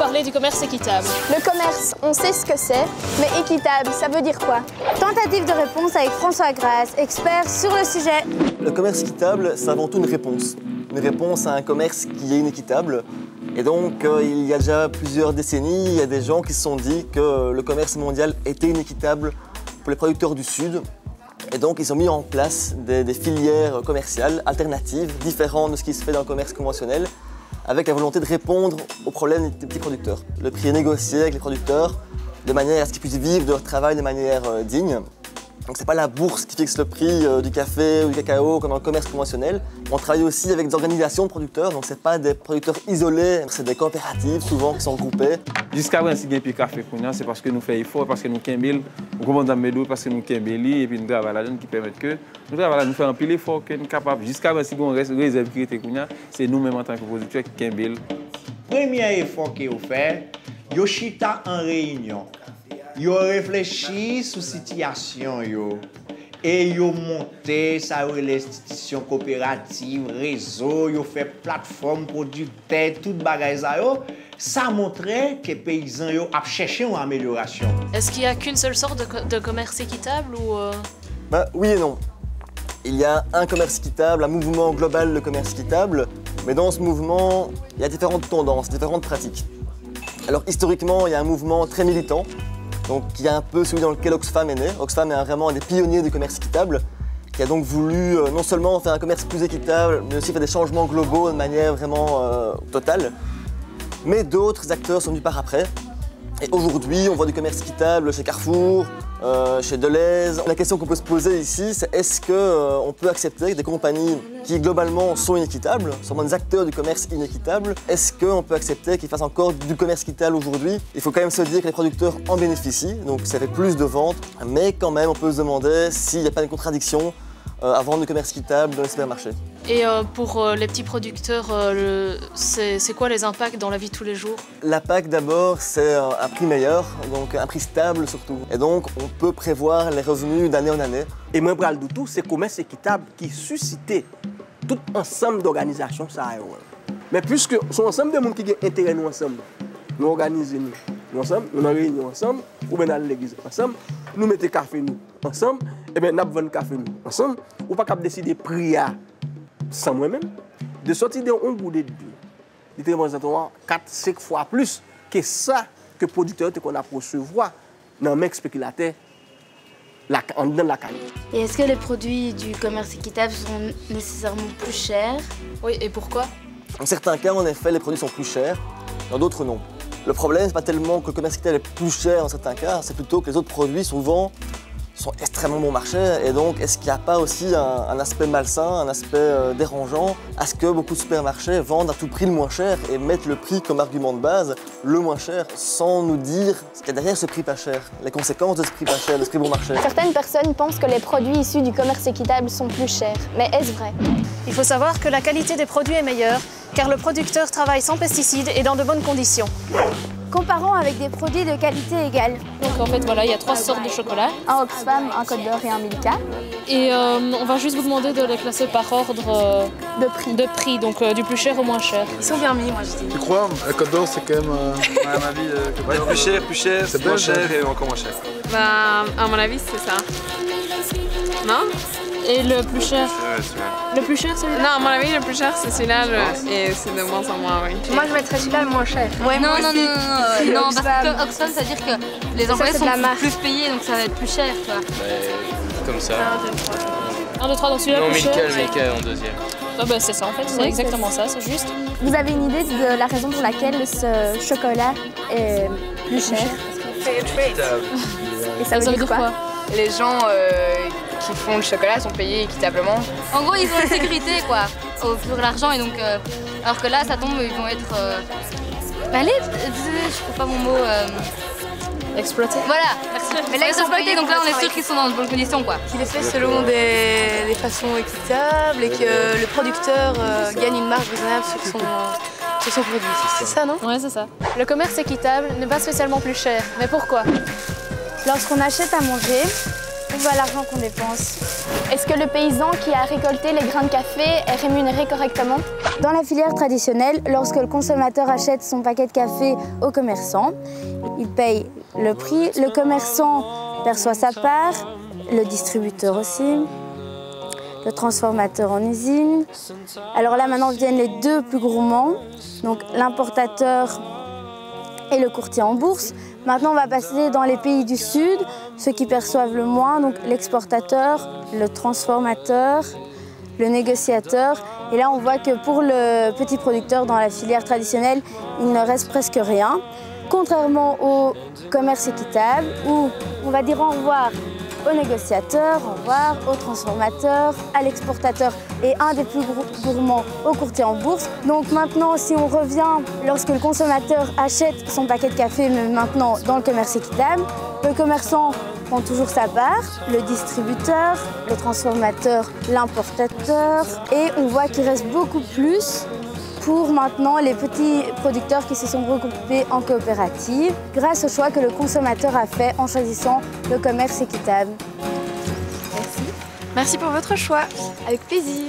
parler du commerce équitable. Le commerce, on sait ce que c'est, mais équitable, ça veut dire quoi? Tentative de réponse avec François Grasse, expert sur le sujet. Le commerce équitable, c'est avant tout une réponse. Une réponse à un commerce qui est inéquitable. Et donc, il y a déjà plusieurs décennies, il y a des gens qui se sont dit que le commerce mondial était inéquitable pour les producteurs du Sud. Et donc, ils ont mis en place des filières commerciales alternatives, différentes de ce qui se fait dans le commerce conventionnel, avec la volonté de répondre aux problèmes des petits producteurs. Le prix est négocié avec les producteurs de manière à ce qu'ils puissent vivre de leur travail de manière digne. Donc c'est pas la bourse qui fixe le prix du café ou du cacao comme dans le commerce conventionnel. On travaille aussi avec des organisations de producteurs, donc c'est pas des producteurs isolés, c'est des coopératives souvent qui sont regroupées. Jusqu'à maintenant, si il y a un café, c'est parce que nous faisons effort, parce que nous sommes nous commandons mes parce que nous sommes et puis nous travaillons là qui permettent que nous travaillons, nous faisons un pile effort que nous sommes capables. Jusqu'à maintenant, si on reste réserve qui était c'est nous-mêmes en tant que producteurs qui sommes. Premier effort que vous faites, vous chita en réunion. Yo réfléchi sur la situation et yo monté ça l'institution coopérative, réseau, yo fait plateforme producteur, toute bagaille ça montrait que les paysans yo a cherché une amélioration. Est-ce qu'il n'y a qu'une seule sorte de commerce équitable ou Oui et non. Il y a un commerce équitable, un mouvement global de commerce équitable, mais dans ce mouvement, il y a différentes tendances, différentes pratiques. Alors historiquement, il y a un mouvement très militant, donc qui est un peu celui dans lequel Oxfam est né. Oxfam est vraiment un des pionniers du commerce équitable, qui a donc voulu non seulement faire un commerce plus équitable, mais aussi faire des changements globaux de manière vraiment totale. Mais d'autres acteurs sont venus par après. Et aujourd'hui, on voit du commerce équitable chez Carrefour, chez Deleuze. La question qu'on peut se poser ici, c'est est-ce qu'on peut accepter que des compagnies qui globalement sont inéquitables, sont des acteurs du commerce inéquitable, est-ce qu'on peut accepter qu'ils fassent encore du commerce équitable aujourd'hui? Il faut quand même se dire que les producteurs en bénéficient, donc ça fait plus de ventes, mais quand même on peut se demander s'il n'y a pas une contradiction à vendre du commerce équitable dans les supermarchés. Et pour les petits producteurs, c'est quoi les impacts dans la vie de tous les jours? L'impact d'abord, c'est un prix meilleur, donc un prix stable surtout. Et donc on peut prévoir les revenus d'année en année. Et moi, bral du tout, c'est le commerce équitable qui suscitait tout ensemble d'organisations. Mais puisque sont ensemble de monde qui ont intérêt nous ensemble, nous organisons nous ensemble, nous en réunion ensemble, ou bien dans l'église ensemble, nous mettons café nous ensemble, et bien nous vendons café nous ensemble, ou pas capable décider prix sans moi-même, de sortir d'un goût de deux. Il te représente 4-5 fois plus que ça que le producteur qu'on a pour recevoir dans le mec spéculateur dans la canne. Et est-ce que les produits du commerce équitable sont nécessairement plus chers? Oui, et pourquoi? Dans certains cas, en effet, les produits sont plus chers, dans d'autres non. Le problème, c'est pas tellement que le commerce équitable est plus cher dans certains cas, c'est plutôt que les autres produits, souvent, sont extrêmement bon marché. Et donc, est-ce qu'il n'y a pas aussi un aspect malsain, un aspect dérangeant à ce que beaucoup de supermarchés vendent à tout prix le moins cher et mettent le prix comme argument de base, le moins cher, sans nous dire ce qu'il y a derrière ce prix pas cher, les conséquences de ce prix pas cher, de ce prix bon marché. Certaines personnes pensent que les produits issus du commerce équitable sont plus chers. Mais est-ce vrai? Il faut savoir que la qualité des produits est meilleure, car le producteur travaille sans pesticides et dans de bonnes conditions. Comparons avec des produits de qualité égale. Donc en fait, voilà, il y a 3 sortes de chocolat. Un Oxfam, un Côte d'Or et un Milka. Et on va juste vous demander de les classer par ordre de prix, donc du plus cher au moins cher. Ils sont bien mis, moi je dis. Tu crois? La Côte d'Or, c'est quand même... À mon avis, plus cher, c'est moins cher et encore moins cher. Bah, à mon avis, c'est ça. Non? Et le plus cher? Le plus cher, celui-là? Non, à mon avis, le plus cher, c'est celui-là, et c'est de moins en moins, oui. Moi, je mettrais celui-là le moins cher. Ouais, non, parce que Oxfam, ça veut dire que les employés sont plus payés, donc ça va être plus cher, quoi. Comme ça. 1, 2, 3, donc celui-là plus cher. Milka en deuxième. Ah bah c'est ça en fait, c'est exactement ça, c'est juste. Vous avez une idée de la raison pour laquelle ce chocolat est plus cher? Et ça veut dire quoi? Les gens qui font le chocolat sont payés équitablement. En gros, ils ont une sécurité, quoi, pour l'argent, et donc, alors que là, ça tombe, ils vont être... Allez, je trouve pas mon mot... Exploité. Voilà, merci. Mais là, ils sont payés, donc là, on est sûr qu'ils sont dans de bonnes conditions, quoi. Qu'il est fait selon des façons équitables et que le producteur gagne une marge raisonnable sur son produit. C'est ça, non? Ouais, c'est ça. Le commerce équitable n'est pas spécialement plus cher, mais pourquoi? Lorsqu'on achète à manger, Où va l'argent qu'on dépense? Est-ce que le paysan qui a récolté les grains de café est rémunéré correctement? Dans la filière traditionnelle, lorsque le consommateur achète son paquet de café au commerçant, il paye le prix, le commerçant perçoit sa part, le distributeur aussi, le transformateur en usine. Alors là, maintenant viennent les deux plus gourmands, donc l'importateur et le courtier en bourse. Maintenant, on va passer dans les pays du Sud, ceux qui perçoivent le moins, donc l'exportateur, le transformateur, le négociateur. Et là, on voit que pour le petit producteur dans la filière traditionnelle, il ne reste presque rien. Contrairement au commerce équitable, où on va dire au revoir au négociateur, au revoir au transformateur, à l'exportateur et un des plus gourmands au courtier en bourse. Donc maintenant, si on revient lorsque le consommateur achète son paquet de café, mais maintenant dans le commerce équitable, le commerçant prend toujours sa part, le distributeur, le transformateur, l'importateur, et on voit qu'il reste beaucoup plus pour maintenant les petits producteurs qui se sont regroupés en coopérative grâce au choix que le consommateur a fait en choisissant le commerce équitable. Merci. Merci pour votre choix. Avec plaisir.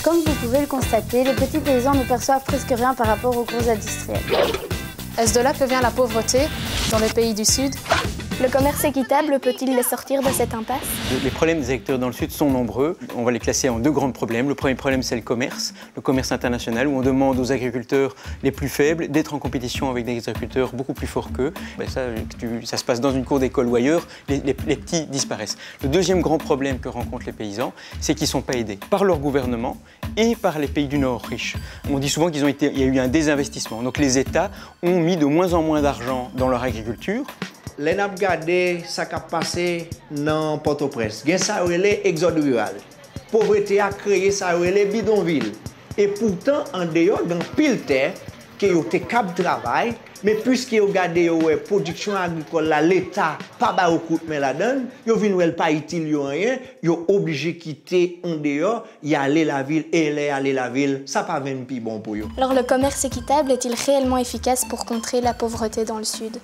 Comme vous pouvez le constater, les petits paysans ne perçoivent presque rien par rapport aux gros industriels. Est-ce de là que vient la pauvreté dans les pays du Sud? Le commerce équitable peut-il les sortir de cette impasse? Les problèmes des agriculteurs dans le Sud sont nombreux. On va les classer en deux grands problèmes. Le premier problème, c'est le commerce international, où on demande aux agriculteurs les plus faibles d'être en compétition avec des agriculteurs beaucoup plus forts qu'eux. Ça se passe dans une cour d'école ou ailleurs, les petits disparaissent. Le deuxième grand problème que rencontrent les paysans, c'est qu'ils ne sont pas aidés par leur gouvernement et par les pays du Nord riches. On dit souvent qu'il y a eu un désinvestissement. Donc les États ont mis de moins en moins d'argent dans leur agriculture. Les n'a regardé ce qui a passé dans Port-au-Prince. Il y a ça exode rural. Pauvreté a créé ça bidonville. Et pourtant, en dehors d'un pile terre, qui est cap de travail, mais puisque vous regardez la production agricole, l'État pas ba beaucoup mais la donne, vous venez pas utile rien, vous obligé quitter en dehors, y aller la ville et aller la ville, ça pas même plus bon pour vous. Alors le commerce équitable est-il réellement efficace pour contrer la pauvreté dans le Sud?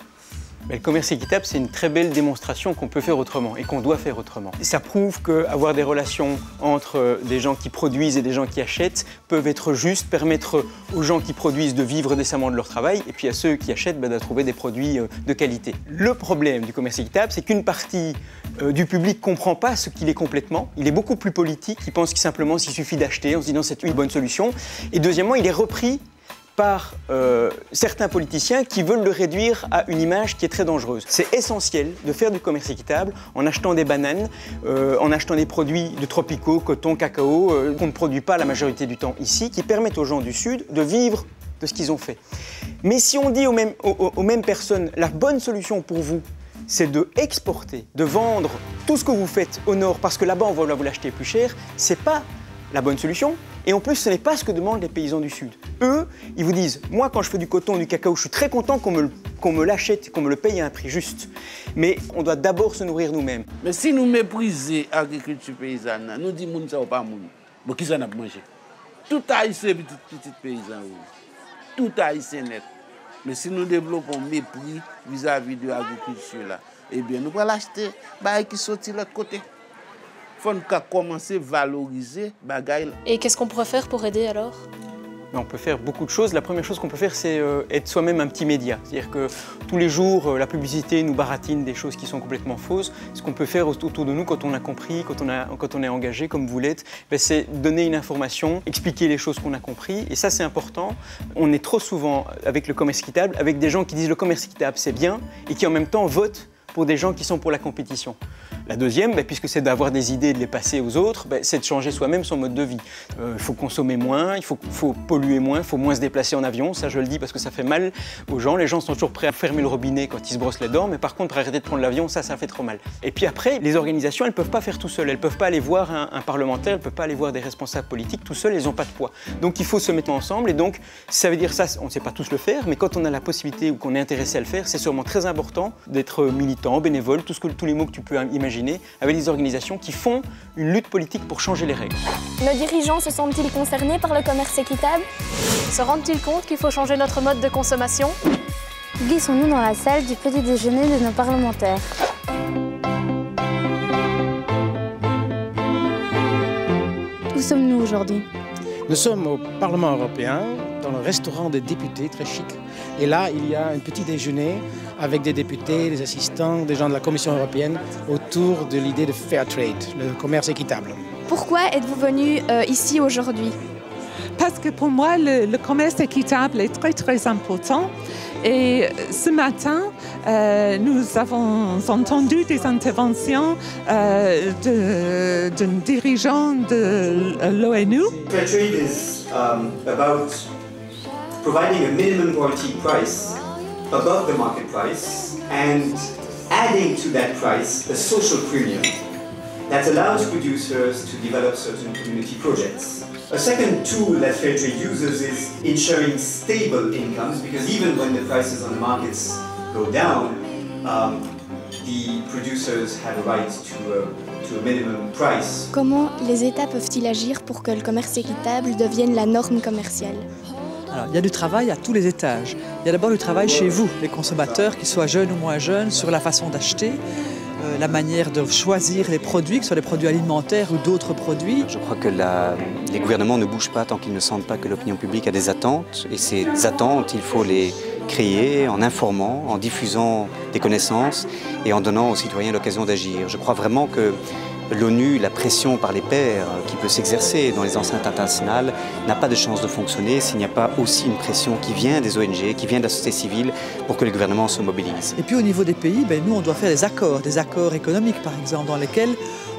Mais le commerce équitable, c'est une très belle démonstration qu'on peut faire autrement et qu'on doit faire autrement. Et ça prouve qu'avoir des relations entre des gens qui produisent et des gens qui achètent peuvent être justes, permettre aux gens qui produisent de vivre décemment de leur travail et puis à ceux qui achètent de trouver des produits de qualité. Le problème du commerce équitable, c'est qu'une partie du public ne comprend pas ce qu'il est complètement. Il est beaucoup plus politique, il pense qu'il simplement s'il suffit d'acheter en se disant c'est une bonne solution. Et deuxièmement, il est repris par certains politiciens qui veulent le réduire à une image qui est très dangereuse. C'est essentiel de faire du commerce équitable en achetant des bananes, en achetant des produits de tropicaux, coton, cacao, qu'on ne produit pas la majorité du temps ici, qui permettent aux gens du Sud de vivre de ce qu'ils ont fait. Mais si on dit aux mêmes personnes, la bonne solution pour vous, c'est de exporter, de vendre tout ce que vous faites au Nord, parce que là-bas on va vous l'acheter plus cher, c'est pas la bonne solution. Et en plus, ce n'est pas ce que demandent les paysans du Sud. Eux, ils vous disent, moi quand je fais du coton ou du cacao, je suis très content qu'on me l'achète, qu'on me le paye à un prix juste. Mais on doit d'abord se nourrir nous-mêmes. Mais si nous méprisons l'agriculture paysanne, nous disons que nous ne pas moun. Bon, qui ça n'a pas mangé? Tout haïtien petit paysan. Tout haïtien net. Mais si nous développons mépris vis-à-vis de l'agriculture, eh bien nous allons l'acheter, qui sortit de l'autre côté. Il faut commencer à valoriser les choses. Et qu'est-ce qu'on pourrait faire pour aider alors? On peut faire beaucoup de choses. La première chose qu'on peut faire, c'est être soi-même un petit média. C'est-à-dire que tous les jours, la publicité nous baratine des choses qui sont complètement fausses. Ce qu'on peut faire autour de nous, quand on a compris, quand on est engagé, comme vous l'êtes, c'est donner une information, expliquer les choses qu'on a compris. Et ça, c'est important. On est trop souvent, avec le commerce équitable, avec des gens qui disent le commerce équitable, c'est bien, et qui en même temps votent pour des gens qui sont pour la compétition. La deuxième, puisque c'est d'avoir des idées et de les passer aux autres, c'est de changer soi-même son mode de vie. Il faut consommer moins, il faut polluer moins, il faut moins se déplacer en avion. Ça, je le dis parce que ça fait mal aux gens. Les gens sont toujours prêts à fermer le robinet quand ils se brossent les dents, mais par contre, pour arrêter de prendre l'avion, ça fait trop mal. Et puis après, les organisations, elles ne peuvent pas faire tout seules. Elles ne peuvent pas aller voir un parlementaire, elles ne peuvent pas aller voir des responsables politiques. Tout seuls, elles n'ont pas de poids. Donc il faut se mettre ensemble. Et donc, ça veut dire ça, on ne sait pas tous le faire, mais quand on a la possibilité ou qu'on est intéressé à le faire, c'est sûrement très important d'être militant, bénévole, tous les mots que tu peux imaginer, avec des organisations qui font une lutte politique pour changer les règles. Nos dirigeants se sentent-ils concernés par le commerce équitable? Se rendent-ils compte qu'il faut changer notre mode de consommation? Glissons-nous dans la salle du petit déjeuner de nos parlementaires. sommes-nous aujourd'hui? Nous sommes au Parlement européen, dans le restaurant des députés, très chic. Et là, il y a un petit déjeuner avec des députés, des assistants, des gens de la Commission européenne autour de l'idée de fair trade, le commerce équitable. Pourquoi êtes-vous venu ici aujourd'hui? Parce que pour moi, le commerce équitable est très important. Et ce matin, nous avons entendu des interventions d'un dirigeant de l'ONU. Fair trade is about providing a minimum guaranteed price above the market price and adding to that price a social premium that allows producers to develop certain community projects. A second tool that fair trade uses is ensuring stable incomes, because even when the prices on the markets go down, the producers have a right to a minimum price. Comment les États peuvent-ils agir pour que le commerce équitable devienne la norme commerciale? Alors, il y a du travail à tous les étages. Il y a d'abord du travail chez vous, les consommateurs, qu'ils soient jeunes ou moins jeunes, sur la façon d'acheter, la manière de choisir les produits, que ce soit des produits alimentaires ou d'autres produits. Je crois que les gouvernements ne bougent pas tant qu'ils ne sentent pas que l'opinion publique a des attentes. Et ces attentes, il faut les créer en informant, en diffusant des connaissances et en donnant aux citoyens l'occasion d'agir. Je crois vraiment que l'ONU, la pression par les pairs qui peut s'exercer dans les enceintes internationales n'a pas de chance de fonctionner s'il n'y a pas aussi une pression qui vient des ONG, qui vient de la société civile pour que les gouvernements se mobilisent. Et puis au niveau des pays, nous on doit faire des accords économiques par exemple, dans lesquels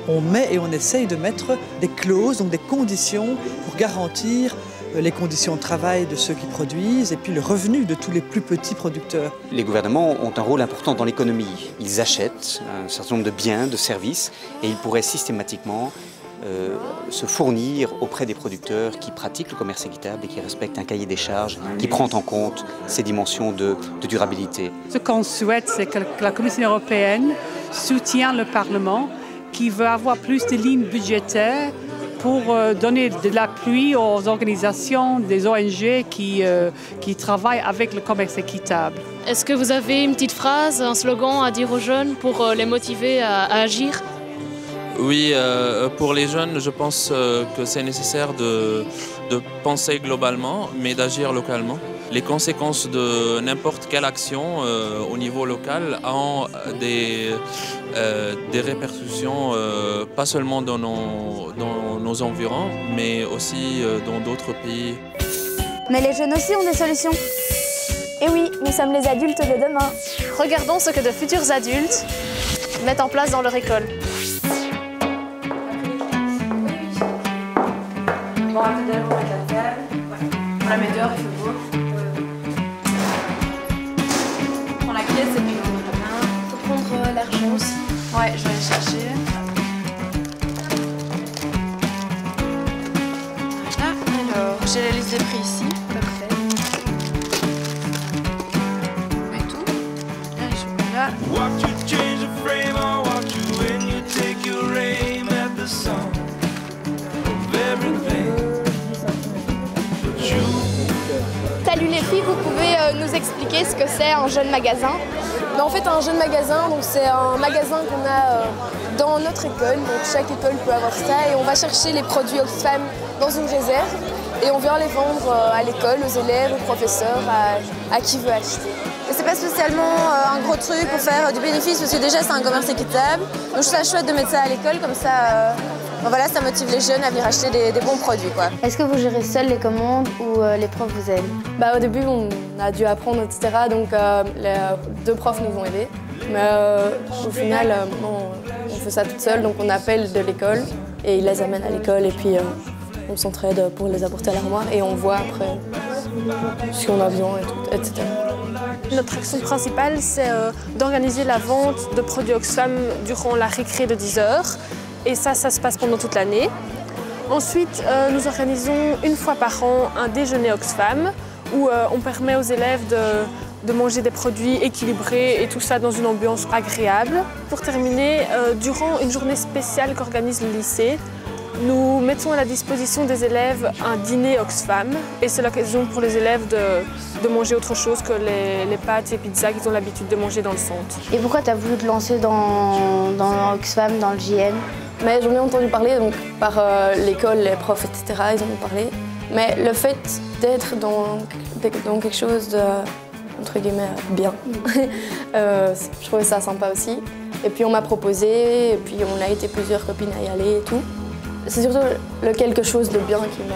on met et on essaye de mettre des clauses, donc des conditions pour garantir les conditions de travail de ceux qui produisent et puis le revenu de tous les plus petits producteurs. Les gouvernements ont un rôle important dans l'économie. Ils achètent un certain nombre de biens, de services et ils pourraient systématiquement se fournir auprès des producteurs qui pratiquent le commerce équitable et qui respectent un cahier des charges qui prend en compte ces dimensions de durabilité. Ce qu'on souhaite, c'est que la Commission européenne soutienne le Parlement qui veut avoir plus de lignes budgétaires pour donner de l'appui aux organisations, des ONG qui travaillent avec le commerce équitable. Est-ce que vous avez une petite phrase, un slogan à dire aux jeunes pour les motiver à agir? Oui, pour les jeunes, je pense que c'est nécessaire de penser globalement, mais d'agir localement. Les conséquences de n'importe quelle action au niveau local ont des répercussions pas seulement dans nos environs, mais aussi dans d'autres pays. Mais les jeunes aussi ont des solutions. Et oui, nous sommes les adultes de demain. Regardons ce que de futurs adultes mettent en place dans leur école. Bon, un peu d'avant avec la table. On la met dehors, il fait beau. On prend la caisse et puis on met la main. Faut prendre l'argent aussi. Ouais, je vais aller chercher. Voilà, alors j'ai la liste des prix ici. Parfait. On met tout. Là, les chocolats. Salut les filles, vous pouvez nous expliquer ce que c'est un jeune magasin? En fait, un jeune magasin, c'est un magasin qu'on a dans notre école. Donc chaque école peut avoir ça et on va chercher les produits Oxfam dans une réserve et on vient les vendre à l'école, aux élèves, aux professeurs, à qui veut acheter. C'est pas spécialement un gros truc pour faire du bénéfice parce que déjà c'est un commerce équitable. Donc je trouve ça chouette de mettre ça à l'école comme ça. Voilà, ça motive les jeunes à venir acheter des bons produits, quoi. Est-ce que vous gérez seul les commandes ou les profs vous aident? Au début, on a dû apprendre, etc. Donc les deux profs nous ont aidés. Mais au final, on fait ça toute seule. Donc on appelle de l'école et ils les amènent à l'école et puis on s'entraide pour les apporter à l'armoire et on voit après si on a besoin, etc. Notre action principale, c'est d'organiser la vente de produits Oxfam durant la récré de 10 h. Et ça se passe pendant toute l'année. Ensuite, nous organisons une fois par an un déjeuner Oxfam où on permet aux élèves de manger des produits équilibrés et tout ça dans une ambiance agréable. Pour terminer, durant une journée spéciale qu'organise le lycée, Nous mettons à la disposition des élèves un dîner Oxfam et c'est l'occasion pour les élèves de manger autre chose que les pâtes et pizzas qu'ils ont l'habitude de manger dans le centre. Et pourquoi tu as voulu te lancer dans Oxfam, dans le JN? Mais j'en ai entendu parler donc, par l'école, les profs, etc. Ils en ont parlé. Mais le fait d'être dans quelque chose de, entre guillemets, bien, je trouvais ça sympa aussi. Et puis on m'a proposé, et puis on a été plusieurs copines à y aller et tout. C'est surtout le quelque chose de bien qui m'a...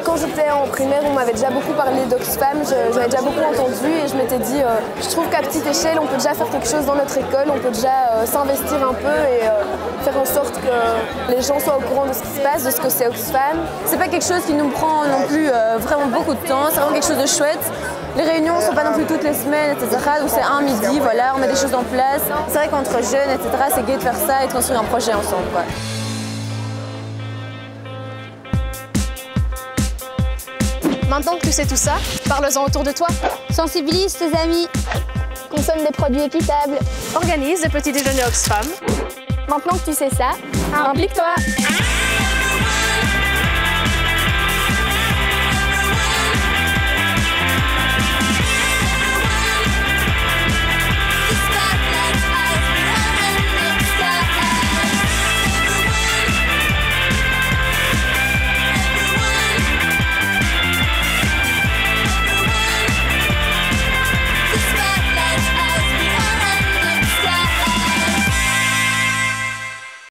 Quand j'étais en primaire, on m'avait déjà beaucoup parlé d'Oxfam, j'avais déjà beaucoup entendu et je m'étais dit, je trouve qu'à petite échelle, on peut déjà faire quelque chose dans notre école, on peut déjà s'investir un peu et faire en sorte que les gens soient au courant de ce qui se passe, de ce que c'est Oxfam. C'est pas quelque chose qui nous prend non plus vraiment beaucoup de temps, c'est vraiment quelque chose de chouette. Les réunions ne sont pas non plus toutes les semaines, etc. Donc c'est un midi, voilà, on met des choses en place. C'est vrai qu'entre jeunes, etc., c'est gai de faire ça et de construire un projet ensemble, quoi. Maintenant que tu sais tout ça, parle-en autour de toi. Sensibilise tes amis. Consomme des produits équitables. Organise des petits déjeuners Oxfam. Maintenant que tu sais ça, implique-toi.